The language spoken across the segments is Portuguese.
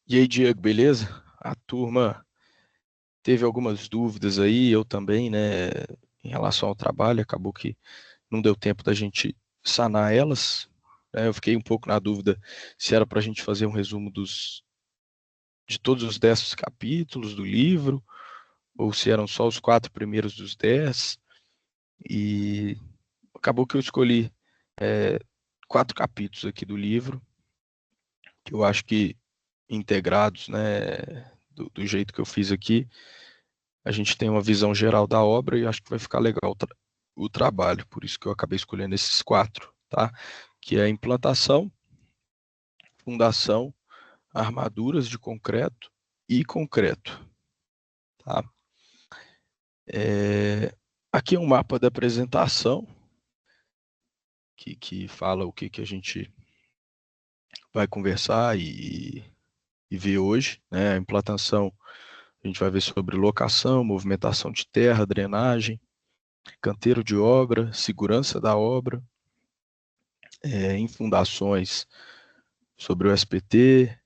E aí, Diego, beleza? A turma teve algumas dúvidas aí, eu também, né, em relação ao trabalho, acabou que não deu tempo da gente sanar elas, né? Eu fiquei um pouco na dúvida se era para a gente fazer um resumo de todos os 10 capítulos do livro, ou se eram só os 4 primeiros dos 10, e acabou que eu escolhi é, 4 capítulos aqui do livro, que eu acho que integrados, né, do jeito que eu fiz aqui, a gente tem uma visão geral da obra e acho que vai ficar legal o trabalho, por isso que eu acabei escolhendo esses 4, tá? Que é a implantação, fundação, armaduras de concreto e concreto, tá? Aqui é um mapa da apresentação que fala o que a gente vai conversar e ver hoje, né? A implantação, a gente vai ver sobre locação, movimentação de terra, drenagem, canteiro de obra, segurança da obra, em fundações sobre o SPT,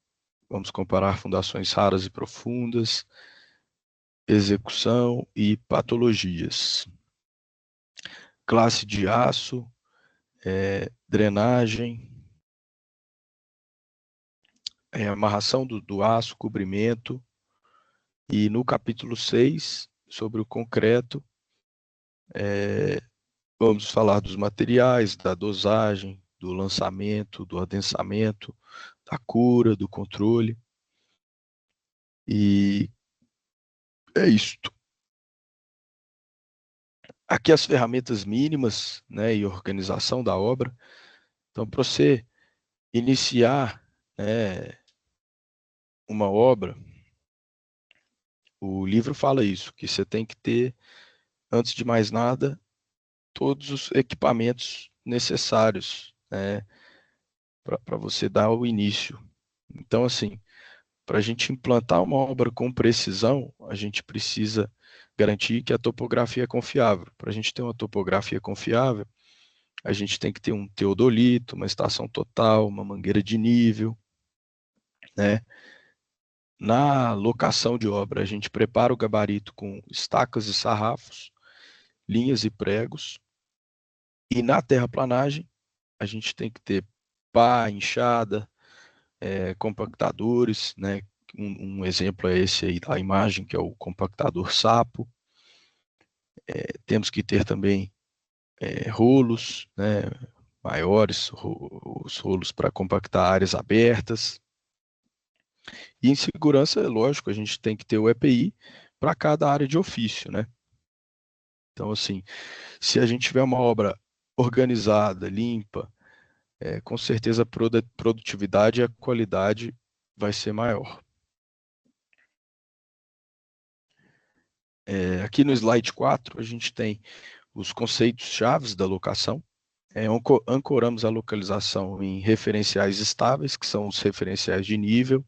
vamos comparar fundações raras e profundas, execução e patologias. Classe de aço, drenagem, amarração do aço, cobrimento, e no capítulo 6, sobre o concreto, vamos falar dos materiais, da dosagem, do lançamento, do adensamento, da cura, do controle. E é isto. Aqui as ferramentas mínimas, né, e organização da obra. Então, para você iniciar, né, uma obra, o livro fala isso, que você tem que ter, antes de mais nada, todos os equipamentos necessários, né, para você dar o início. Então, assim, para a gente implantar uma obra com precisão, a gente precisa garantir que a topografia é confiável. Para a gente ter uma topografia confiável, a gente tem que ter um teodolito, uma estação total, uma mangueira de nível, né? Na locação de obra, a gente prepara o gabarito com estacas e sarrafos, linhas e pregos. E na terraplanagem, a gente tem que ter pá, enxada, compactadores, né? Um exemplo é esse aí da imagem, que é o compactador sapo. Temos que ter também rolos, né? Maiores, os rolos para compactar áreas abertas. E em segurança, é lógico, a gente tem que ter o EPI para cada área de ofício, né? Então, assim, se a gente tiver uma obra organizada, limpa, com certeza a produtividade e a qualidade vai ser maior. Aqui no slide 4, a gente tem os conceitos chaves da locação. Ancoramos a localização em referenciais estáveis, que são os referenciais de nível.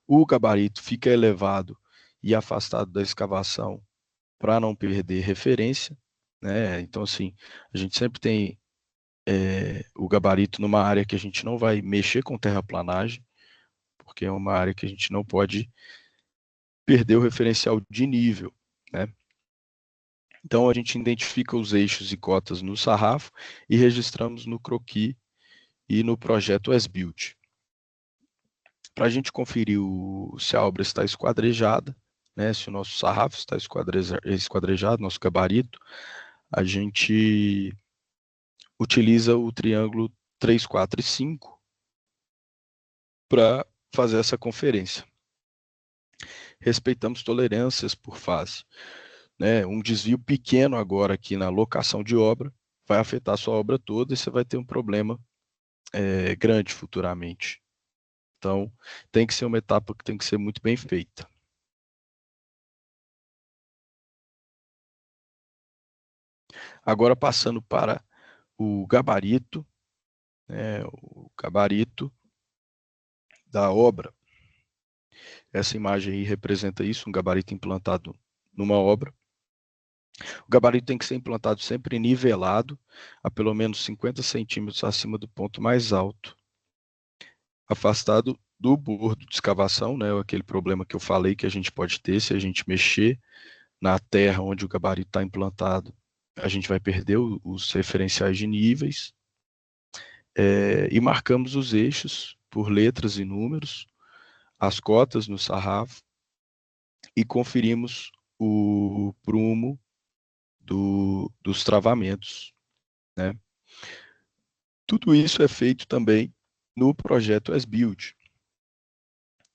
O gabarito fica elevado e afastado da escavação para não perder referência, né? Então, assim, a gente sempre tem o gabarito numa área que a gente não vai mexer com terraplanagem, porque é uma área que a gente não pode perder o referencial de nível, né? Então, a gente identifica os eixos e cotas no sarrafo e registramos no croquis e no projeto as-built. Para a gente conferir se a obra está esquadrejada, né, se o nosso sarrafo está esquadrejado, nosso gabarito, a gente utiliza o triângulo 3, 4 e 5 para fazer essa conferência. Respeitamos tolerâncias por fase, né? Um desvio pequeno agora aqui na locação de obra vai afetar a sua obra toda e você vai ter um problema grande futuramente. Então, tem que ser uma etapa que tem que ser muito bem feita. Agora, passando para o gabarito, né, o gabarito da obra. Essa imagem aí representa isso, um gabarito implantado numa obra. O gabarito tem que ser implantado sempre nivelado, a pelo menos 50 centímetros acima do ponto mais alto, afastado do bordo de escavação, né, aquele problema que eu falei que a gente pode ter se a gente mexer na terra onde o gabarito está implantado, a gente vai perder os referenciais de níveis, e marcamos os eixos por letras e números, as cotas no sarrafo, e conferimos o prumo dos travamentos, né? Tudo isso é feito também no projeto S-Build.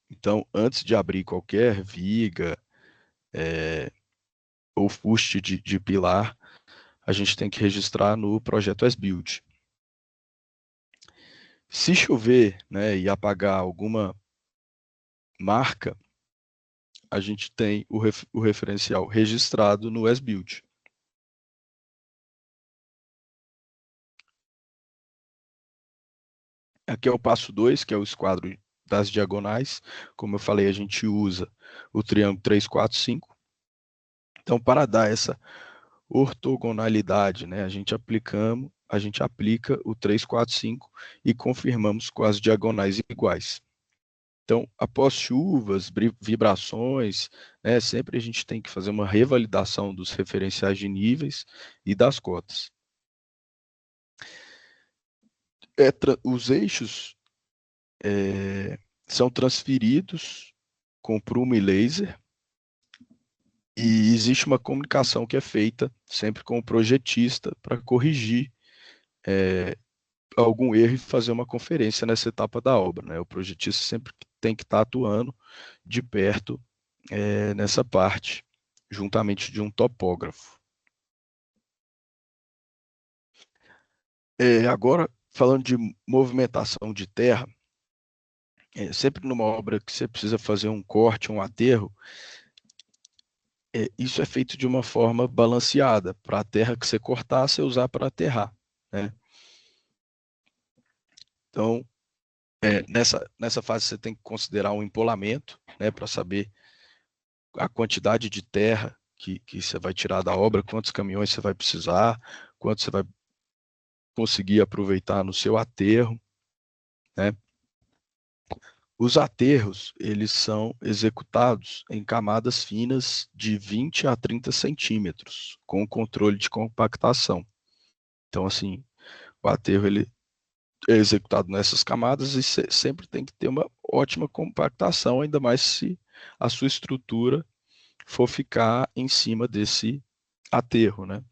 Então, antes de abrir qualquer viga ou fuste de pilar, a gente tem que registrar no projeto S-Build. Se chover, né, e apagar alguma marca, a gente tem o referencial registrado no S-Build. Aqui é o passo 2, que é o esquadro das diagonais. Como eu falei, a gente usa o triângulo 3, 4, 5. Então, para dar essa ortogonalidade, né, a gente aplica o 3, 4, 5 e confirmamos com as diagonais iguais. Então, após chuvas, vibrações, né, sempre a gente tem que fazer uma revalidação dos referenciais de níveis e das cotas. Os eixos são transferidos com prumo e laser, e existe uma comunicação que é feita sempre com o projetista para corrigir algum erro e fazer uma conferência nessa etapa da obra, né? O projetista sempre tem que estar atuando de perto nessa parte, juntamente de um topógrafo. Agora, falando de movimentação de terra, sempre numa obra que você precisa fazer um corte, um aterro, isso é feito de uma forma balanceada, para a terra que você cortar, você usar para aterrar, né? Então, nessa fase você tem que considerar um empolamento, né, para saber a quantidade de terra que você vai tirar da obra, quantos caminhões você vai precisar, quanto você vai conseguir aproveitar no seu aterro, né? Os aterros, eles são executados em camadas finas de 20 a 30 centímetros, com controle de compactação. Então, assim, o aterro ele é executado nessas camadas e sempre tem que ter uma ótima compactação, ainda mais se a sua estrutura for ficar em cima desse aterro, né?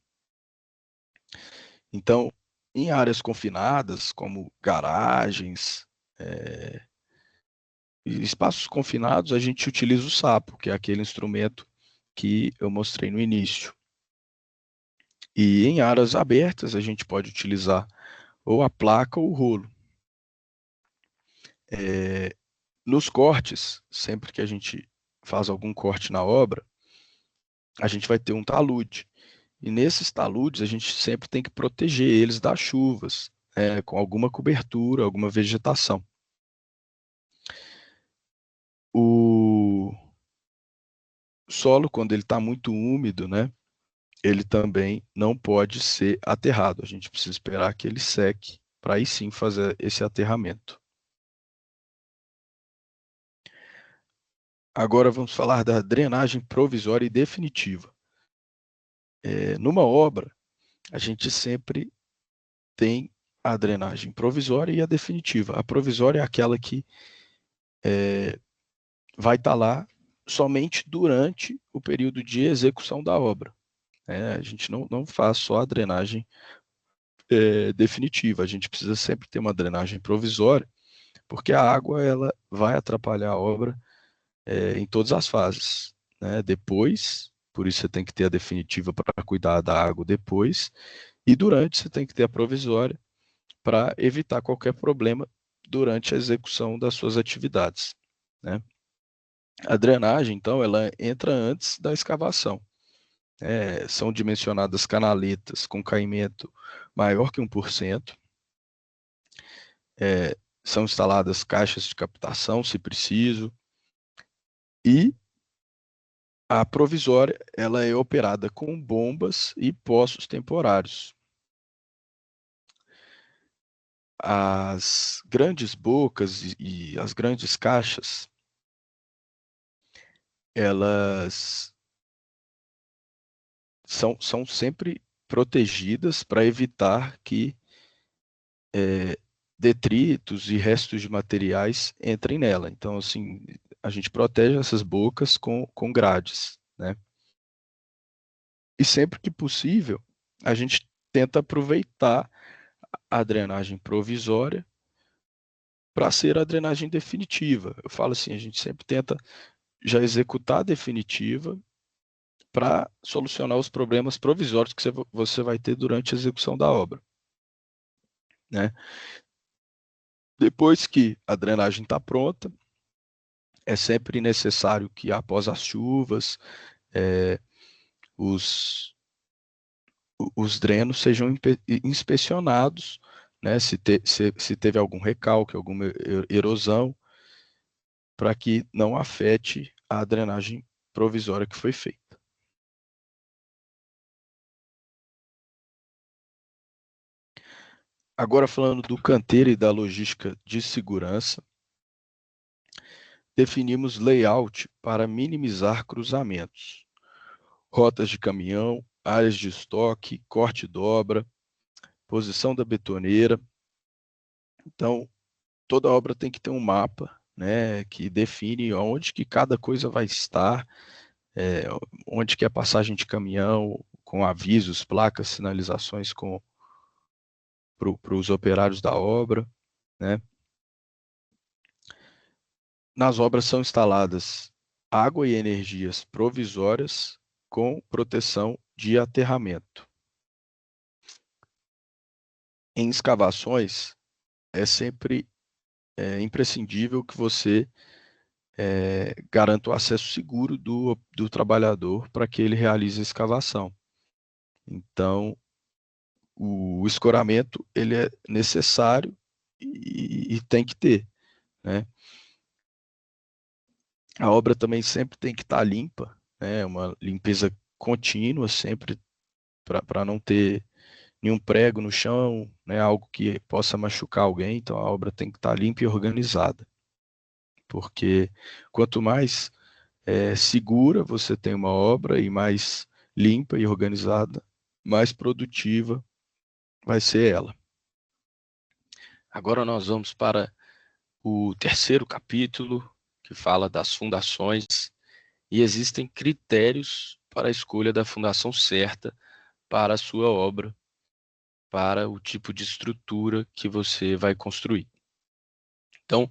Então, em áreas confinadas, como garagens, e espaços confinados, a gente utiliza o sapo, que é aquele instrumento que eu mostrei no início. E em áreas abertas, a gente pode utilizar ou a placa ou o rolo. Nos cortes, sempre que a gente faz algum corte na obra, a gente vai ter um talude. E nesses taludes, a gente sempre tem que proteger eles das chuvas, com alguma cobertura, alguma vegetação. O solo, quando ele está muito úmido, né, ele também não pode ser aterrado. A gente precisa esperar que ele seque para aí sim fazer esse aterramento. Agora vamos falar da drenagem provisória e definitiva. Numa obra, a gente sempre tem a drenagem provisória e a definitiva. A provisória é aquela que vai estar lá somente durante o período de execução da obra. A gente não faz só a drenagem definitiva, a gente precisa sempre ter uma drenagem provisória, porque a água ela vai atrapalhar a obra em todas as fases, né? Depois, por isso você tem que ter a definitiva para cuidar da água depois, e durante você tem que ter a provisória para evitar qualquer problema durante a execução das suas atividades, né? A drenagem, então, ela entra antes da escavação. São dimensionadas canaletas com caimento maior que 1%. São instaladas caixas de captação, se preciso, e a provisória ela é operada com bombas e poços temporários. as grandes bocas e as grandes caixas, elas são sempre protegidas para evitar que detritos e restos de materiais entrem nela. Então, assim, a gente protege essas bocas com grades, né? E sempre que possível, a gente tenta aproveitar a drenagem provisória para ser a drenagem definitiva. Eu falo assim, a gente sempre tenta já executar a definitiva para solucionar os problemas provisórios que você vai ter durante a execução da obra, né? Depois que a drenagem está pronta, é sempre necessário que após as chuvas, os, os drenos sejam inspecionados, né? Se teve algum recalque, alguma erosão, para que não afete a drenagem provisória que foi feita. Agora, falando do canteiro e da logística de segurança, definimos layout para minimizar cruzamentos, rotas de caminhão, áreas de estoque, corte e dobra, posição da betoneira. Então, toda obra tem que ter um mapa, né, que define onde que cada coisa vai estar, onde que é a passagem de caminhão, com avisos, placas, sinalizações para os operários da obra, né? Nas obras são instaladas água e energias provisórias com proteção de aterramento. Em escavações, é sempre imprescindível que você garanta o acesso seguro do trabalhador para que ele realize a escavação. Então, o escoramento ele é necessário e tem que ter, né? A obra também sempre tem que estar limpa, né? Uma limpeza contínua, sempre para não ter nenhum prego no chão, né? Algo que possa machucar alguém. Então, a obra tem que estar limpa e organizada, porque quanto mais segura você tem uma obra e mais limpa e organizada, mais produtiva vai ser ela. Agora nós vamos para o terceiro capítulo, que fala das fundações, e existem critérios para a escolha da fundação certa para a sua obra, para o tipo de estrutura que você vai construir. Então,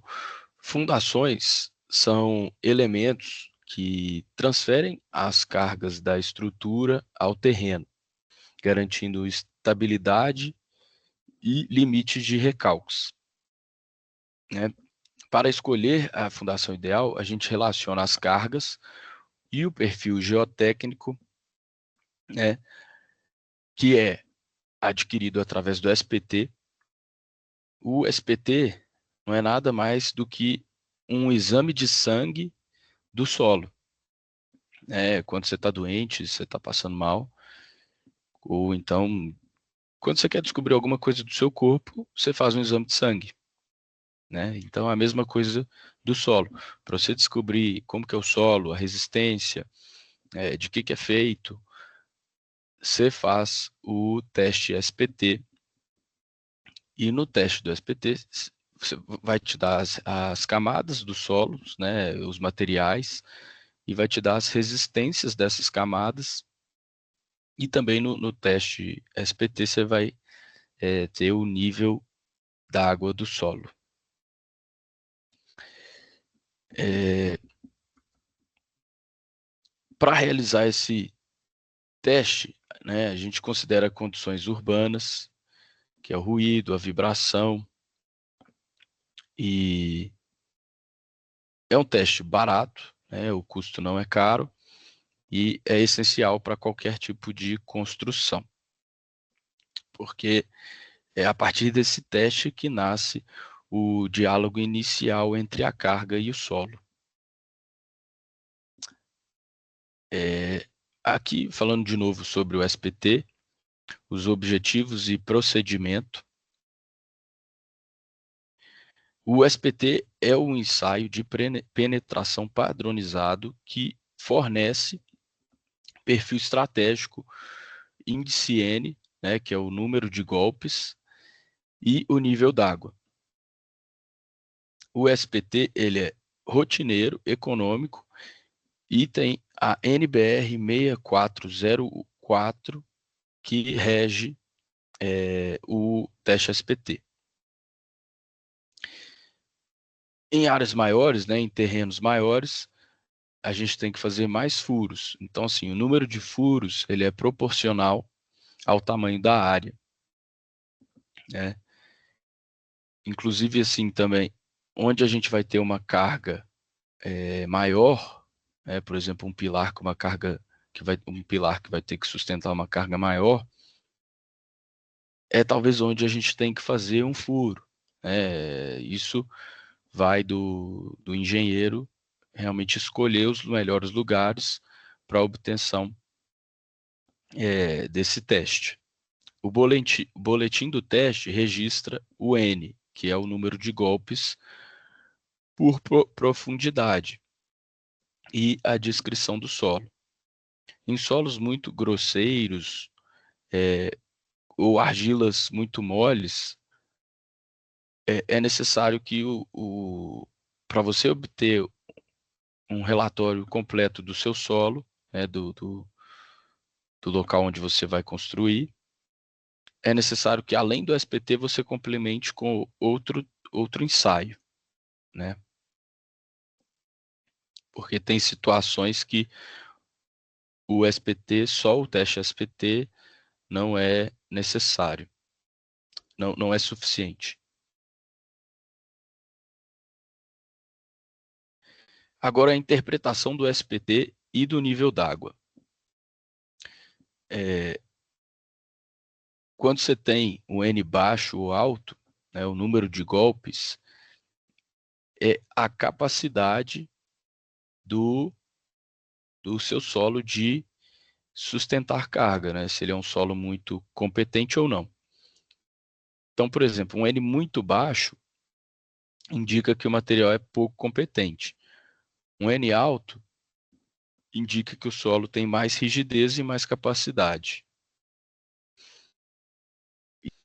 fundações são elementos que transferem as cargas da estrutura ao terreno, garantindo estabilidade e limites de recalques, né? Para escolher a fundação ideal, a gente relaciona as cargas e o perfil geotécnico, né, que é adquirido através do SPT. O SPT não é nada mais do que um exame de sangue do solo. Quando você está doente, você está passando mal, ou então, quando você quer descobrir alguma coisa do seu corpo, você faz um exame de sangue, né? Então, a mesma coisa do solo. Para você descobrir como que é o solo, a resistência, de que é feito, você faz o teste SPT, e no teste do SPT, você vai te dar as camadas dos solos, né, os materiais, e vai te dar as resistências dessas camadas, e também no teste SPT você vai ter o nível da água do solo. Para realizar esse teste, né, a gente considera condições urbanas, que é o ruído, a vibração, e é um teste barato, né, o custo não é caro, e é essencial para qualquer tipo de construção, porque é a partir desse teste que nasce o diálogo inicial entre a carga e o solo. Aqui, falando de novo sobre o SPT, os objetivos e procedimento. O SPT é um ensaio de penetração padronizado que fornece perfil estratégico, índice N, né, que é o número de golpes, e o nível d'água. O SPT ele é rotineiro, econômico, e tem a NBR 6404, que rege o teste SPT. Em áreas maiores, né, em terrenos maiores, a gente tem que fazer mais furos. Então, assim, o número de furos ele é proporcional ao tamanho da área, né? Inclusive, assim, também, onde a gente vai ter uma carga maior, né, por exemplo, um pilar com uma carga um pilar que vai ter que sustentar uma carga maior, é talvez onde a gente tem que fazer um furo. Isso vai do engenheiro realmente escolher os melhores lugares para a obtenção desse teste. O boletim do teste registra o N, que é o número de golpes por profundidade, e a descrição do solo. Em solos muito grosseiros ou argilas muito moles, é necessário que para você obter um relatório completo do seu solo, né, do local onde você vai construir, é necessário que, além do SPT, você complemente com outro ensaio, né? Porque tem situações que o SPT, só o teste SPT, não é necessário, não é suficiente. Agora, a interpretação do SPT e do nível d'água. Quando você tem o N baixo ou alto, né, o número de golpes, é a capacidade do seu solo de sustentar carga, né, se ele é um solo muito competente ou não. Então, por exemplo, um N muito baixo indica que o material é pouco competente. Um N alto indica que o solo tem mais rigidez e mais capacidade.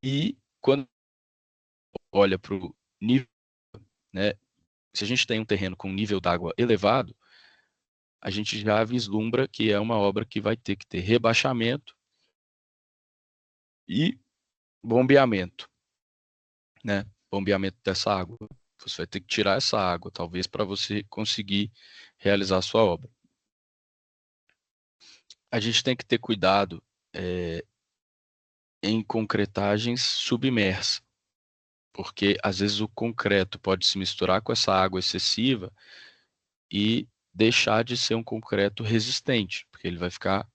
E quando olha para o nível, né, se a gente tem um terreno com nível d'água elevado, a gente já vislumbra que é uma obra que vai ter que ter rebaixamento e bombeamento, né? Bombeamento dessa água. Você vai ter que tirar essa água, talvez, para você conseguir realizar a sua obra. A gente tem que ter cuidado em concretagens submersas, porque às vezes o concreto pode se misturar com essa água excessiva e deixar de ser um concreto resistente, porque ele vai ficar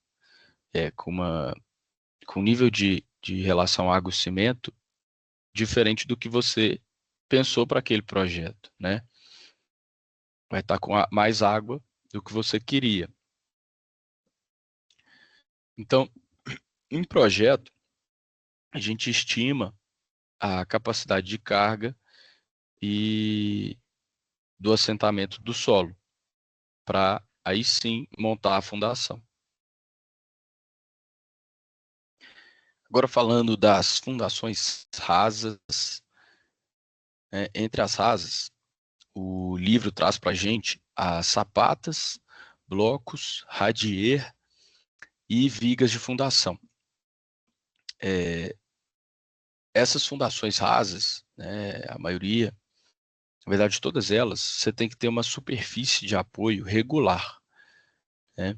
com nível de relação água e cimento diferente do que você pensou para aquele projeto, né? Vai estar com mais água do que você queria. Então, em projeto, a gente estima a capacidade de carga e do assentamento do solo, para aí sim montar a fundação. Agora falando das fundações rasas, né, entre as rasas, o livro traz para a gente as sapatas, blocos, radier e vigas de fundação. Essas fundações rasas, né, a maioria, na verdade todas elas, você tem que ter uma superfície de apoio regular, né?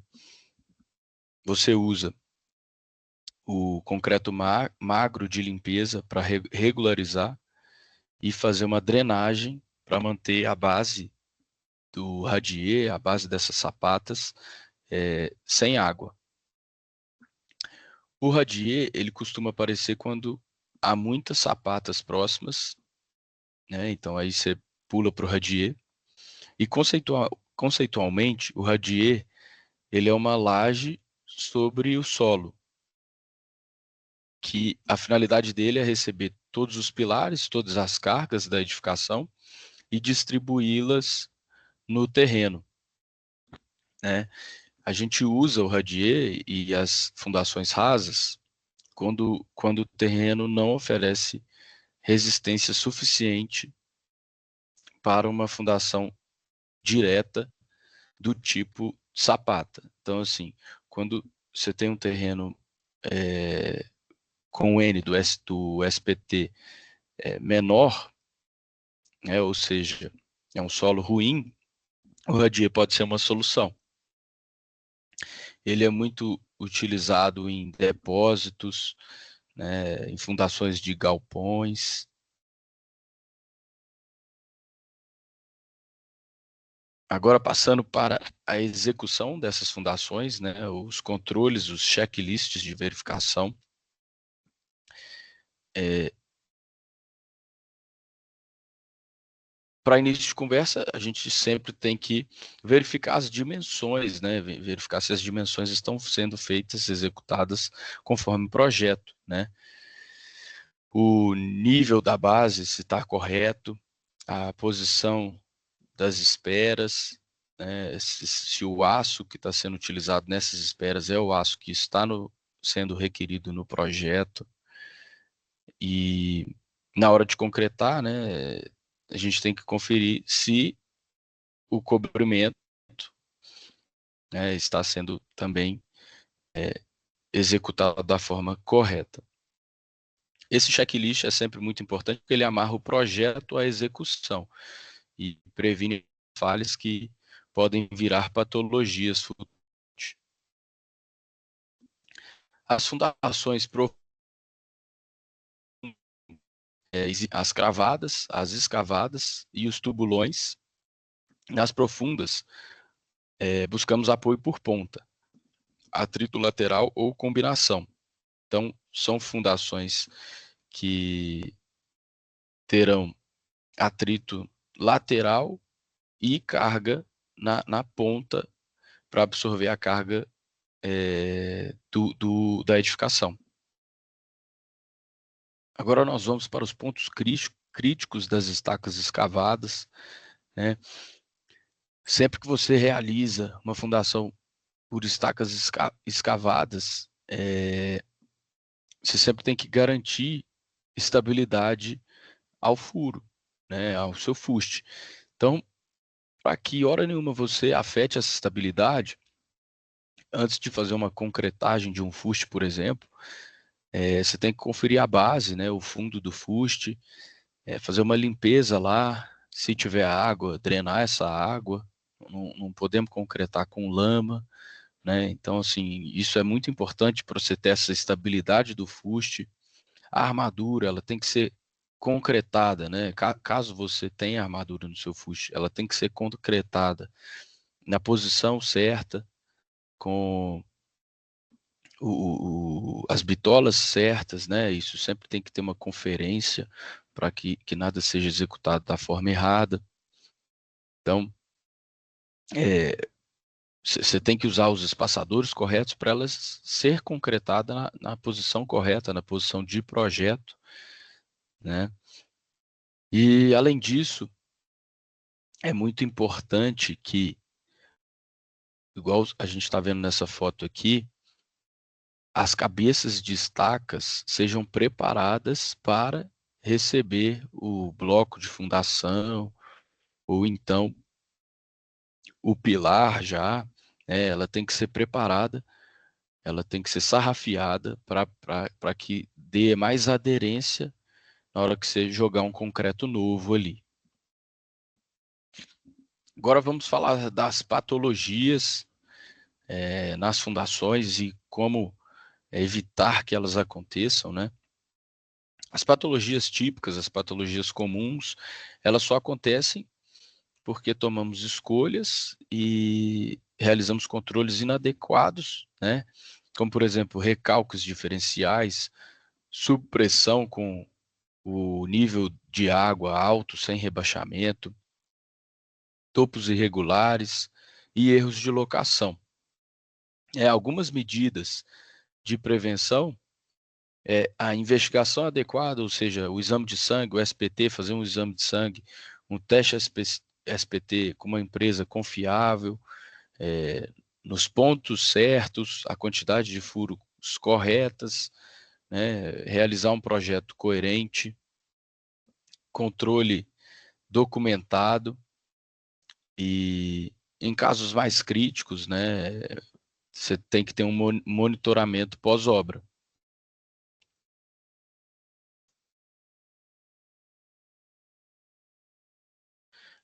Você usa o concreto magro de limpeza para regularizar e fazer uma drenagem para manter a base do radier, a base dessas sapatas, sem água. O radier, ele costuma aparecer quando há muitas sapatas próximas, né? Então aí você pula para o radier. E conceitualmente, o radier, ele é uma laje sobre o solo, que a finalidade dele é receber todos os pilares, todas as cargas da edificação e distribuí-las no terreno, né? A gente usa o radier e as fundações rasas quando o terreno não oferece resistência suficiente para uma fundação direta do tipo sapata. Então, assim, quando você tem um terreno com o N do SPT menor, né, ou seja, é um solo ruim, o radier pode ser uma solução. Ele é muito utilizado em depósitos, né, em fundações de galpões. Agora, passando para a execução dessas fundações, né, os controles, os checklists de verificação. Para início de conversa, a gente sempre tem que verificar as dimensões, né, verificar se as dimensões estão sendo feitas, executadas conforme o projeto, né. O nível da base, se está correto, a posição das esperas, né, se o aço que está sendo utilizado nessas esperas é o aço que está sendo requerido no projeto. E na hora de concretar, né, a gente tem que conferir se o cobrimento, né, está sendo também executado da forma correta. Esse checklist é sempre muito importante porque ele amarra o projeto à execução e previne falhas que podem virar patologias futuras. As fundações as cravadas, as escavadas e os tubulões. Nas profundas, buscamos apoio por ponta, atrito lateral ou combinação. Então, são fundações que terão atrito lateral e carga na ponta para absorver a carga da edificação. Agora nós vamos para os pontos críticos das estacas escavadas, né? Sempre que você realiza uma fundação por estacas escavadas, você sempre tem que garantir estabilidade ao furo, né, ao seu fuste. Então, para que hora nenhuma você afete essa estabilidade, antes de fazer uma concretagem de um fuste, por exemplo, você tem que conferir a base, né, o fundo do fuste, fazer uma limpeza lá, se tiver água, drenar essa água, não podemos concretar com lama, né? Então, assim, isso é muito importante para você ter essa estabilidade do fuste. A armadura, ela tem que ser concretada, né? Caso você tenha armadura no seu fuste, ela tem que ser concretada na posição certa, com as bitolas certas, né? Isso sempre tem que ter uma conferência para que nada seja executado da forma errada. Então, você tem que usar os espaçadores corretos para elas ser concretada na posição correta, na posição de projeto, né? E, além disso, é muito importante que, igual a gente está vendo nessa foto aqui, as cabeças de estacas sejam preparadas para receber o bloco de fundação, ou então o pilar já, né? Ela tem que ser preparada, ela tem que ser sarrafiada para que dê mais aderência na hora que você jogar um concreto novo ali. Agora vamos falar das patologias nas fundações e como evitar que elas aconteçam, né? As patologias típicas, as patologias comuns, elas só acontecem porque tomamos escolhas e realizamos controles inadequados, né? Como, por exemplo, recalques diferenciais, subpressão com o nível de água alto sem rebaixamento, topos irregulares e erros de locação. Algumas medidas de prevenção A investigação adequada, ou seja, o exame de sangue, o SPT, fazer um exame de sangue, um teste SPT com uma empresa confiável, nos pontos certos, a quantidade de furos corretas, né, realizar um projeto coerente, controle documentado e, em casos mais críticos, né, você tem que ter um monitoramento pós-obra.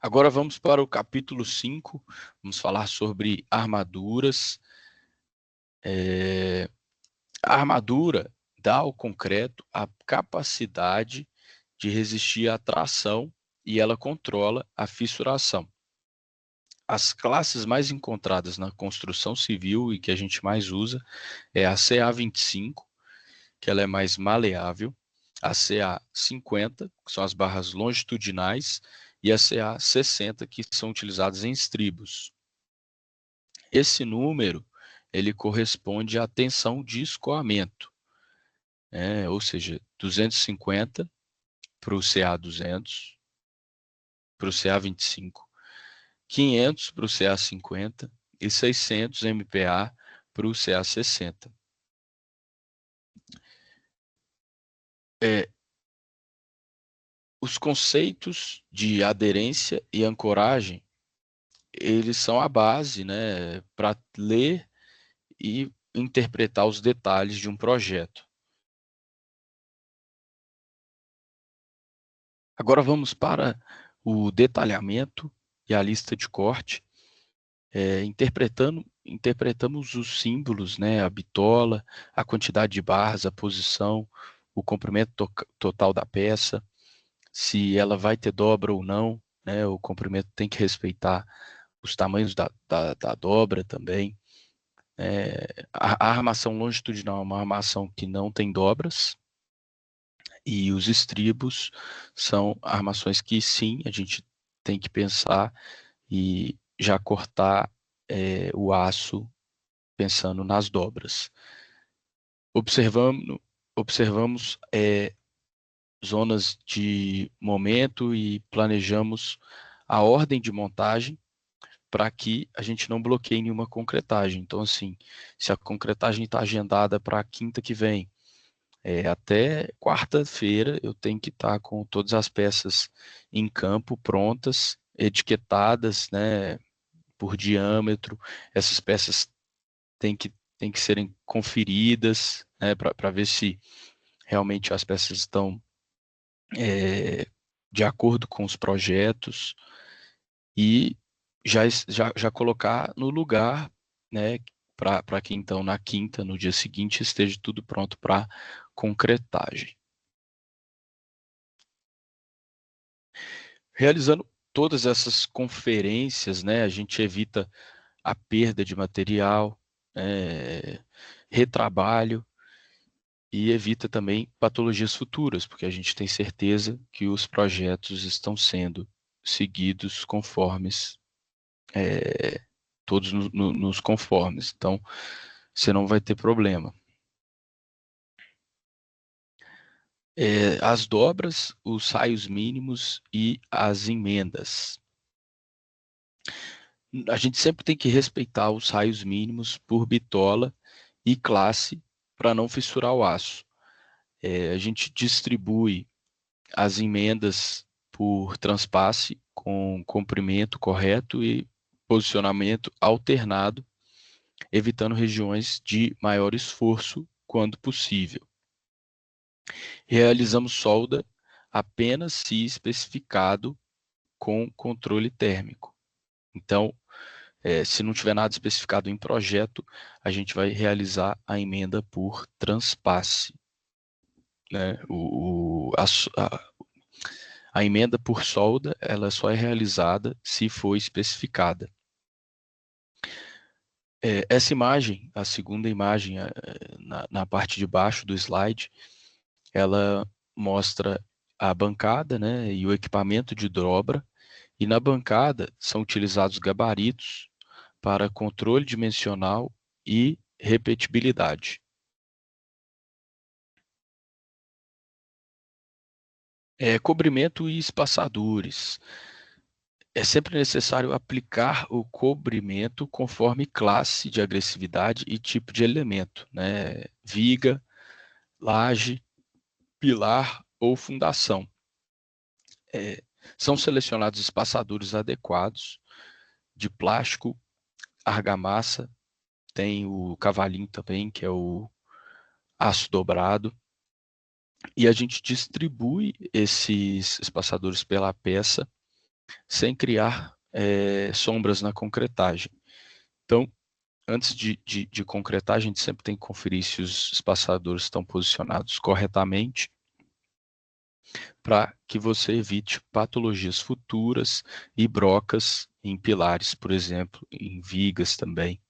Agora vamos para o capítulo 5, vamos falar sobre armaduras. A armadura dá ao concreto a capacidade de resistir à tração e ela controla a fissuração. As classes mais encontradas na construção civil e que a gente mais usa é a CA25, que ela é mais maleável, a CA50, que são as barras longitudinais, e a CA60, que são utilizadas em estribos. Esse número, ele corresponde à tensão de escoamento, ou seja, 250 para o CA200, para o CA25, 500 para o CA50 e 600 MPa para o CA60. Os conceitos de aderência e ancoragem, eles são a base, né, para ler e interpretar os detalhes de um projeto. Agora vamos para o detalhamento e a lista de corte. Interpretamos os símbolos, né, a bitola, a quantidade de barras, a posição, o comprimento total da peça, se ela vai ter dobra ou não, né, o comprimento tem que respeitar os tamanhos da dobra também. A armação longitudinal é uma armação que não tem dobras, e os estribos são armações que sim, a gente tem que pensar e já cortar o aço pensando nas dobras. Observamos zonas de momento e planejamos a ordem de montagem para que a gente não bloqueie nenhuma concretagem. Então, assim, se a concretagem está agendada para a quinta que vem, até quarta-feira eu tenho que estar com todas as peças em campo, prontas, etiquetadas, né, por diâmetro. Essas peças têm que serem conferidas, né, para ver se realmente as peças estão de acordo com os projetos e já colocar no lugar, né, para que então na quinta, no dia seguinte, esteja tudo pronto para concretagem. Realizando todas essas conferências, né, a gente evita a perda de material, retrabalho e evita também patologias futuras, porque a gente tem certeza que os projetos estão sendo seguidos conformes, todos nos conformes. Então, você não vai ter problema. As dobras, os saios mínimos e as emendas. A gente sempre tem que respeitar os raios mínimos por bitola e classe para não fissurar o aço. A gente distribui as emendas por transpasse com comprimento correto e posicionamento alternado, evitando regiões de maior esforço quando possível. Realizamos solda apenas se especificado com controle térmico. Então, se não tiver nada especificado em projeto, a gente vai realizar a emenda por transpasse. Né? A emenda por solda, ela só é realizada se for especificada. Essa imagem, a segunda imagem, na parte de baixo do slide, ela mostra a bancada, né, e o equipamento de dobra, e na bancada são utilizados gabaritos para controle dimensional e repetibilidade. Cobrimento e espaçadores. É sempre necessário aplicar o cobrimento conforme classe de agressividade e tipo de elemento, né? Viga, laje, pilar ou fundação. São selecionados espaçadores adequados de plástico, argamassa, tem o cavalinho também, que é o aço dobrado, e a gente distribui esses espaçadores pela peça sem criar sombras na concretagem. Então, antes de concretar, a gente sempre tem que conferir se os espaçadores estão posicionados corretamente, para que você evite patologias futuras e brocas em pilares, por exemplo, em vigas também.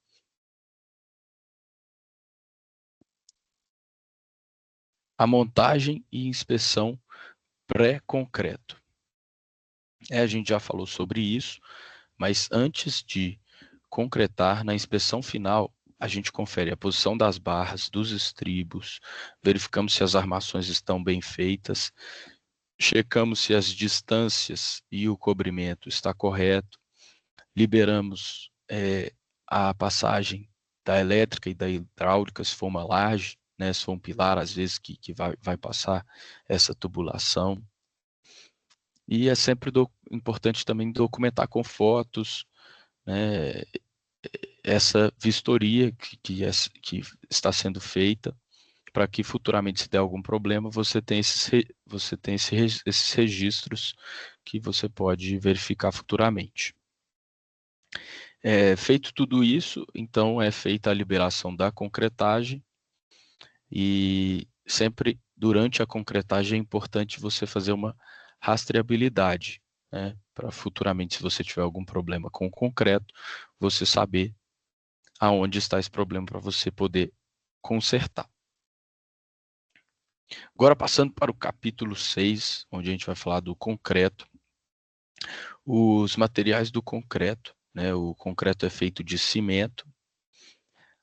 A montagem e inspeção pré-concreto. A gente já falou sobre isso, mas antes de concretar, na inspeção final, a gente confere a posição das barras, dos estribos, verificamos se as armações estão bem feitas, checamos se as distâncias e o cobrimento está correto, liberamos a passagem da elétrica e da hidráulica, se for uma laje, né, se for um pilar, às vezes que vai passar essa tubulação. E é sempre importante também documentar com fotos, né, essa vistoria que está sendo feita, para que futuramente, se der algum problema, você tem esses registros que você pode verificar futuramente. Feito tudo isso, então é feita a liberação da concretagem, e sempre durante a concretagem é importante você fazer uma rastreabilidade, né, para futuramente, se você tiver algum problema com o concreto, você saber aonde está esse problema para você poder consertar. Agora, passando para o capítulo 6, onde a gente vai falar do concreto. Os materiais do concreto, né? O concreto é feito de cimento,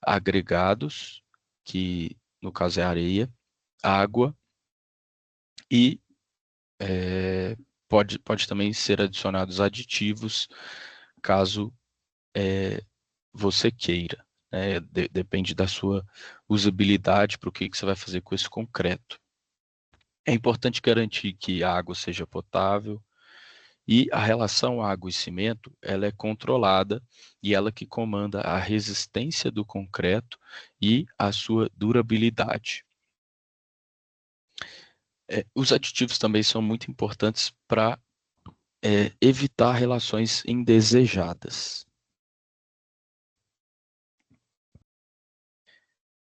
agregados, que no caso é areia, água, e pode também ser adicionados aditivos, caso você queira. Depende da sua usabilidade, para o que você vai fazer com esse concreto. É importante garantir que a água seja potável, e a relação água e cimento, ela é controlada, e ela que comanda a resistência do concreto e a sua durabilidade. Os aditivos também são muito importantes para evitar relações indesejadas.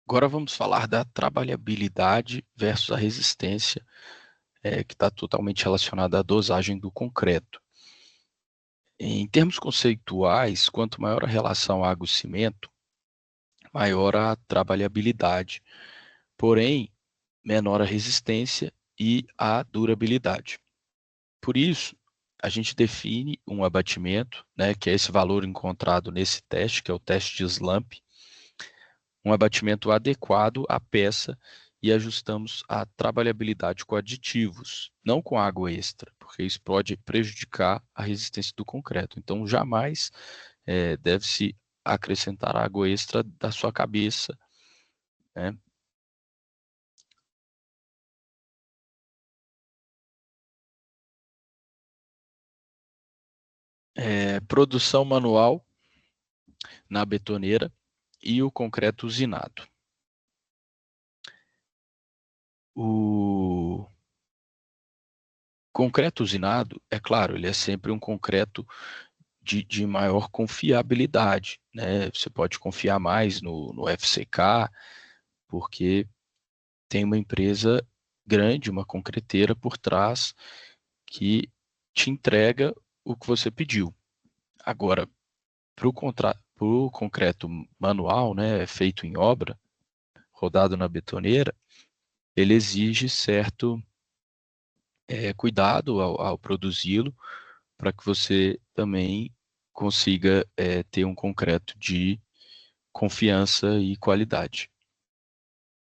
Agora vamos falar da trabalhabilidade versus a resistência, que está totalmente relacionada à dosagem do concreto. Em termos conceituais, quanto maior a relação água e cimento, maior a trabalhabilidade, porém, menor a resistência e a durabilidade. Por isso, a gente define um abatimento, né, que é esse valor encontrado nesse teste, que é o teste de Slump, um abatimento adequado à peça, e ajustamos a trabalhabilidade com aditivos, não com água extra, porque isso pode prejudicar a resistência do concreto. Então, jamais deve-se acrescentar água extra da sua cabeça, né? Produção manual na betoneira e o concreto usinado. O concreto usinado, é claro, ele é sempre um concreto de maior confiabilidade, né? Você pode confiar mais no FCK, porque tem uma empresa grande, uma concreteira por trás, que te entrega o que você pediu. Agora, para o concreto manual, né, feito em obra, rodado na betoneira, ele exige certo cuidado ao produzi-lo, para que você também consiga ter um concreto de confiança e qualidade.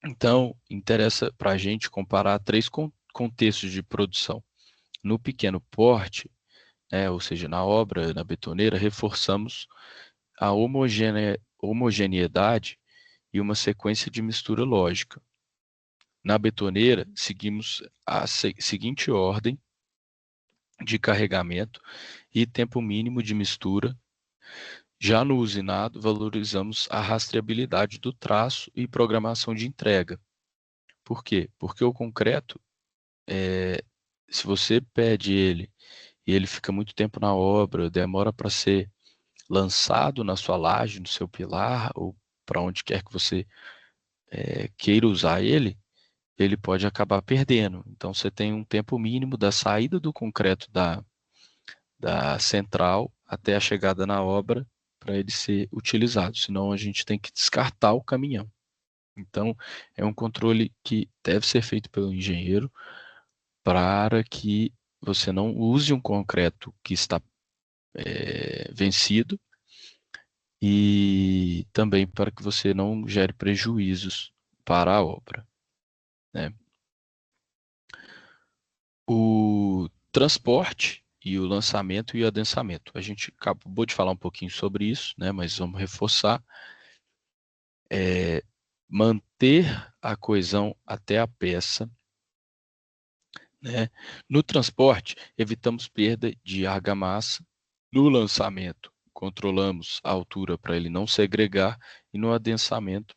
Então, interessa para a gente comparar três contextos de produção. No pequeno porte, ou seja, na obra, na betoneira, reforçamos a homogeneidade e uma sequência de mistura lógica. Na betoneira, seguimos a seguinte ordem de carregamento e tempo mínimo de mistura. Já no usinado, valorizamos a rastreabilidade do traço e programação de entrega. Por quê? Porque o concreto, se você pede ele e ele fica muito tempo na obra, demora para ser lançado na sua laje, no seu pilar, ou para onde quer que você queira usar ele, ele pode acabar perdendo. Então, você tem um tempo mínimo da saída do concreto da central até a chegada na obra para ele ser utilizado, senão a gente tem que descartar o caminhão. Então, é um controle que deve ser feito pelo engenheiro para que você não use um concreto que está vencido e também para que você não gere prejuízos para a obra, né? O transporte e o lançamento e o adensamento. A gente acabou de falar um pouquinho sobre isso, né? Mas vamos reforçar. Manter a coesão até a peça, né? No transporte, evitamos perda de argamassa. No lançamento, controlamos a altura para ele não segregar. E no adensamento,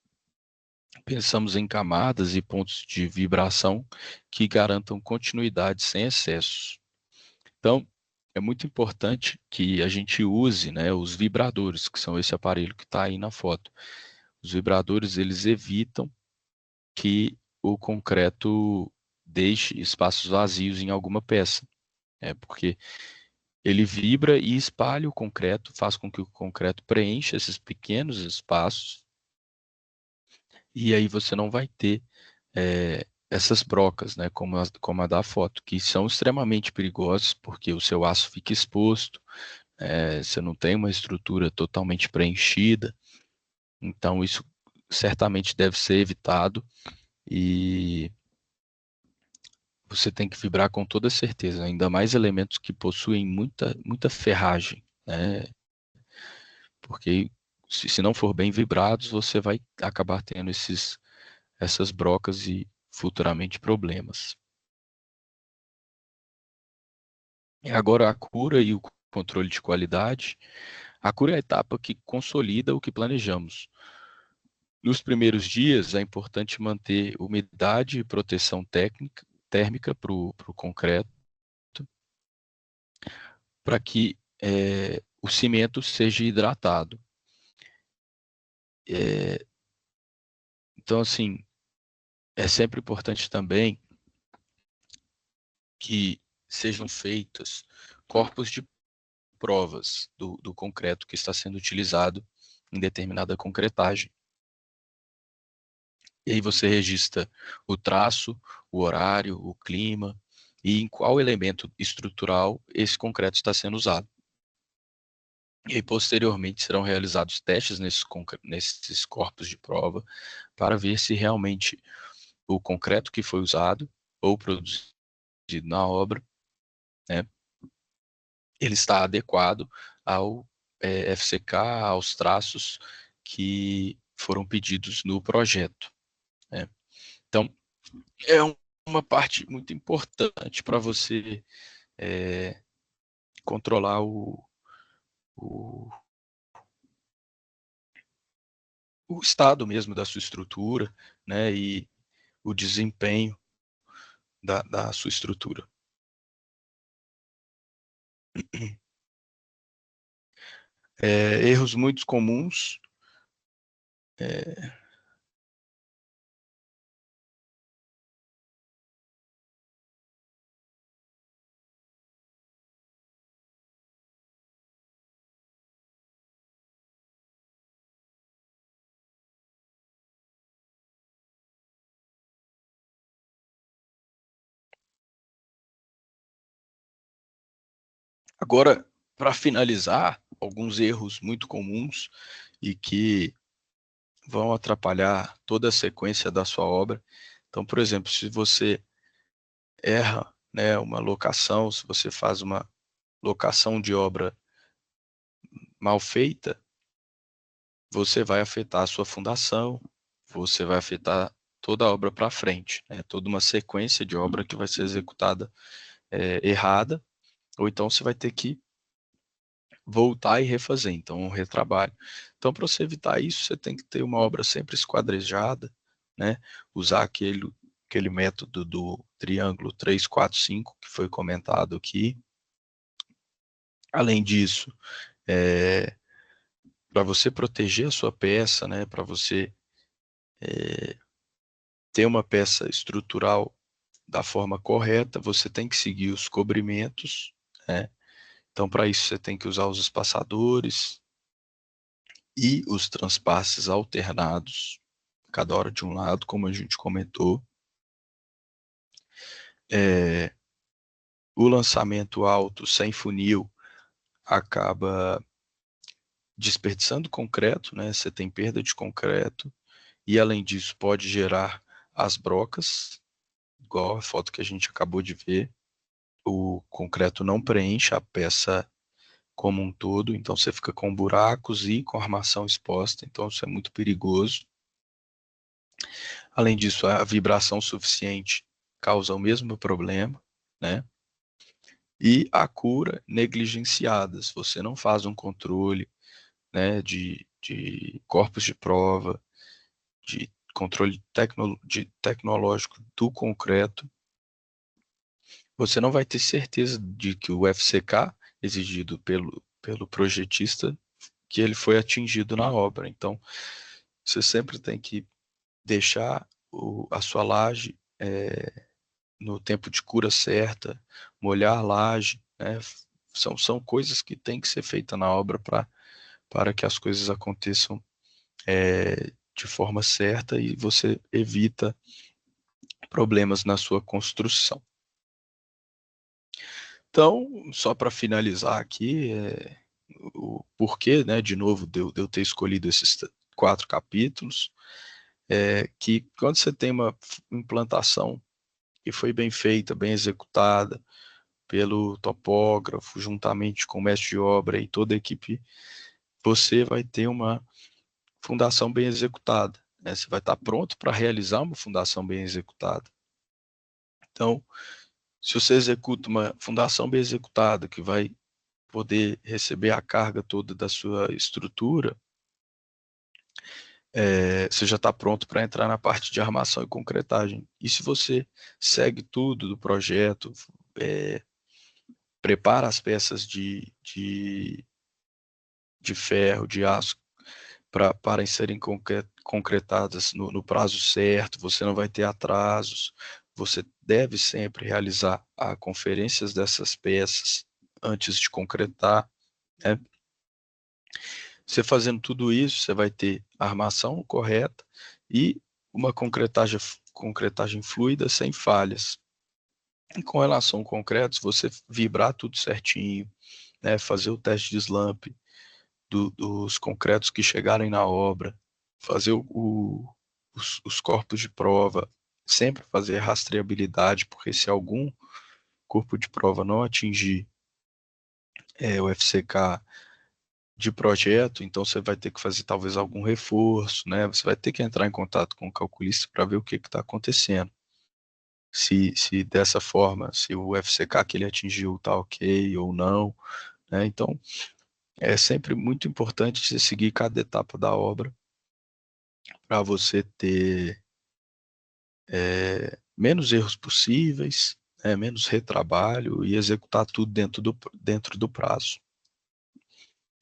pensamos em camadas e pontos de vibração que garantam continuidade sem excessos. Então, é muito importante que a gente use, né, os vibradores, que são esse aparelho que está aí na foto. Os vibradores, eles evitam que o concreto deixe espaços vazios em alguma peça, porque ele vibra e espalha o concreto, faz com que o concreto preencha esses pequenos espaços, e aí você não vai ter essas brocas, né, como a da foto, que são extremamente perigosas, porque o seu aço fica exposto, você não tem uma estrutura totalmente preenchida, então isso certamente deve ser evitado e você tem que vibrar com toda certeza, ainda mais elementos que possuem muita ferragem, né? Porque se não for bem vibrados, você vai acabar tendo essas brocas e futuramente problemas. E agora a cura e o controle de qualidade. A cura é a etapa que consolida o que planejamos. Nos primeiros dias, é importante manter umidade e proteção térmica para o concreto, para que o cimento seja hidratado. Então, assim, é sempre importante também que sejam feitos corpos de provas do concreto que está sendo utilizado em determinada concretagem. E aí você registra o traço, o horário, o clima e em qual elemento estrutural esse concreto está sendo usado. E aí, posteriormente, serão realizados testes nesses corpos de prova para ver se realmente o concreto que foi usado ou produzido na obra, né, ele está adequado ao FCK, aos traços que foram pedidos no projeto, né. Então, é uma parte muito importante para você controlar o, o estado mesmo da sua estrutura, né, e o desempenho da sua estrutura. Erros muito comuns. Agora, para finalizar, alguns erros muito comuns e que vão atrapalhar toda a sequência da sua obra. Então, por exemplo, se você erra, né, uma locação, se você faz uma locação de obra mal feita, você vai afetar a sua fundação, você vai afetar toda a obra para frente, né? Toda uma sequência de obra que vai ser executada errada, ou então você vai ter que voltar e refazer, então um retrabalho. Então, para você evitar isso, você tem que ter uma obra sempre esquadrejada, né? Usar aquele método do triângulo 3, 4, 5, que foi comentado aqui. Além disso, para você proteger a sua peça, né? Para você ter uma peça estrutural da forma correta, você tem que seguir os cobrimentos, né? Então, para isso, você tem que usar os espaçadores e os transpasses alternados, cada hora de um lado, como a gente comentou. O lançamento alto sem funil acaba desperdiçando concreto, né? Você tem perda de concreto e, além disso, pode gerar as brocas, igual a foto que a gente acabou de ver. O concreto não preenche a peça como um todo, então você fica com buracos e com armação exposta, então isso é muito perigoso. Além disso, a vibração suficiente causa o mesmo problema, né? E a cura negligenciada, se você não faz um controle, né, de corpos de prova, de controle tecnológico do concreto, você não vai ter certeza de que o FCK exigido pelo projetista, que ele foi atingido na obra. Então, você sempre tem que deixar a sua laje no tempo de cura certa, molhar a laje, né? São coisas que têm que ser feitas na obra para que as coisas aconteçam de forma certa e você evita problemas na sua construção. Então, só para finalizar aqui, o porquê, né, de novo, de eu ter escolhido esses 4 capítulos, que quando você tem uma implantação que foi bem feita, bem executada pelo topógrafo, juntamente com o mestre de obra e toda a equipe, você vai ter uma fundação bem executada, né? Você vai estar pronto para realizar uma fundação bem executada. Então, se você executa uma fundação bem executada, que vai poder receber a carga toda da sua estrutura, você já está pronto para entrar na parte de armação e concretagem. E se você segue tudo do projeto, prepara as peças de ferro, de aço, para serem concretadas no prazo certo, você não vai ter atrasos, você deve sempre realizar a conferências dessas peças antes de concretar, né? Você fazendo tudo isso, você vai ter a armação correta e uma concretagem fluida sem falhas. E com relação ao concreto, se você vibrar tudo certinho, né, fazer o teste de slump dos concretos que chegarem na obra, fazer os corpos de prova, sempre fazer rastreabilidade, porque se algum corpo de prova não atingir o FCK de projeto, então você vai ter que fazer talvez algum reforço, né? Você vai ter que entrar em contato com o calculista para ver o que está acontecendo. Se dessa forma, se o FCK que ele atingiu está ok ou não, né? Então, é sempre muito importante você seguir cada etapa da obra para você ter menos erros possíveis, menos retrabalho e executar tudo dentro do prazo.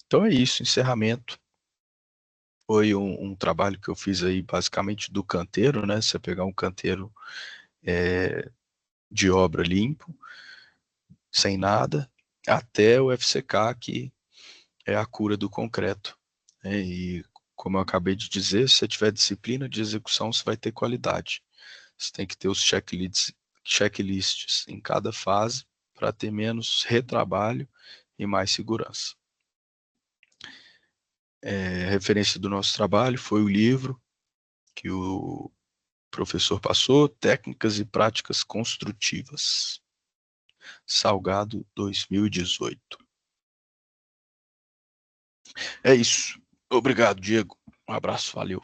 Então é isso, encerramento. Foi um trabalho que eu fiz aí basicamente do canteiro, né? Você pegar um canteiro de obra limpo, sem nada, até o FCK, que é a cura do concreto, né? E como eu acabei de dizer, se você tiver disciplina de execução, você vai ter qualidade. Você tem que ter os checklists em cada fase para ter menos retrabalho e mais segurança. Referência do nosso trabalho foi o livro que o professor passou, Técnicas e Práticas Construtivas. Salgado 2018. É isso. Obrigado, Diego. Um abraço, valeu.